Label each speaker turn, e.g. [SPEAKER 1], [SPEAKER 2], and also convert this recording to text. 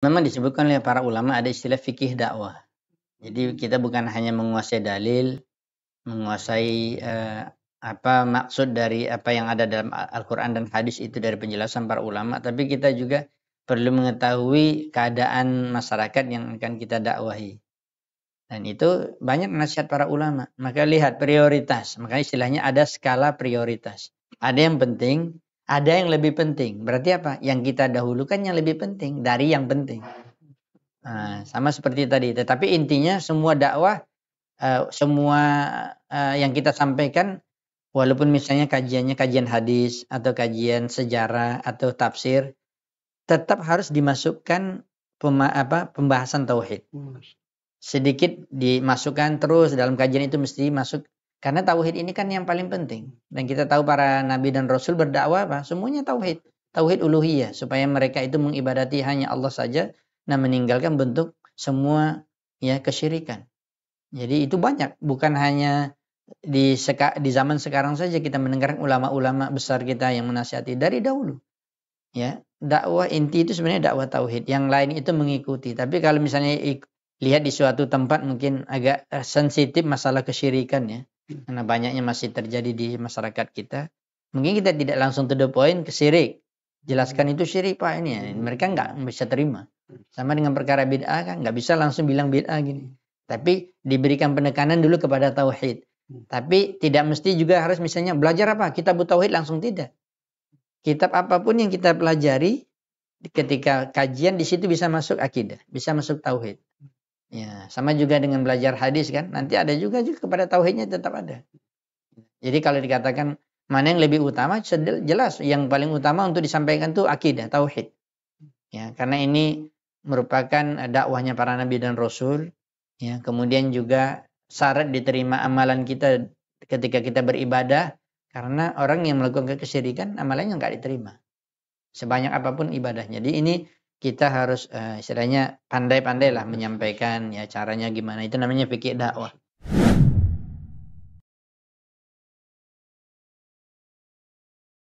[SPEAKER 1] Memang disebutkan oleh para ulama ada istilah fikih dakwah. Jadi kita bukan hanya menguasai dalil, menguasai apa maksud dari apa yang ada dalam Al-Quran dan hadis itu dari penjelasan para ulama, tapi kita juga perlu mengetahui keadaan masyarakat yang akan kita dakwahi. Dan itu banyak nasihat para ulama. Maka lihat prioritas. Maka istilahnya ada skala prioritas. Ada yang penting, ada yang lebih penting. Berarti apa? Yang kita dahulukan yang lebih penting dari yang penting. Nah, sama seperti tadi. Tetapi intinya semua dakwah, semua yang kita sampaikan, walaupun misalnya kajiannya kajian hadis atau kajian sejarah atau tafsir, tetap harus dimasukkan pembahasan tauhid. Sedikit dimasukkan terus dalam kajian itu mesti masuk. Karena tauhid ini kan yang paling penting. Dan kita tahu para nabi dan rasul berdakwah apa? Semuanya tauhid. Tauhid uluhiyah. Supaya mereka itu mengibadati hanya Allah saja. Dan meninggalkan bentuk semua ya kesyirikan. Jadi itu banyak. Bukan hanya di zaman sekarang saja kita mendengar ulama-ulama besar kita yang menasihati. Dari dahulu. Ya, dakwah inti itu sebenarnya dakwah tauhid. Yang lain itu mengikuti. Tapi kalau misalnya lihat di suatu tempat mungkin agak sensitif masalah kesyirikan ya. Karena banyaknya masih terjadi di masyarakat kita. Mungkin kita tidak langsung to the point ke syirik. Jelaskan itu syirik Pak ini ya. Mereka nggak bisa terima. Sama dengan perkara bid'ah kan nggak bisa langsung bilang bid'ah gini. Tapi diberikan penekanan dulu kepada tauhid. Tapi tidak mesti juga harus misalnya belajar apa? Kitab tauhid langsung tidak. Kitab apapun yang kita pelajari ketika kajian di situ bisa masuk akidah, bisa masuk tauhid. Ya, sama juga dengan belajar hadis kan, nanti ada juga kepada tauhidnya tetap ada. Jadi kalau dikatakan mana yang lebih utama, jelas yang paling utama untuk disampaikan itu akidah, tauhid. Ya, karena ini merupakan dakwahnya para nabi dan rasul. Ya, kemudian juga syarat diterima amalan kita ketika kita beribadah, karena orang yang melakukan kesyirikan amalannya nggak diterima. Sebanyak apapun ibadahnya. Jadi ini kita harus istilahnya pandai-pandai lah menyampaikan ya caranya gimana. Itu namanya fikih dakwah.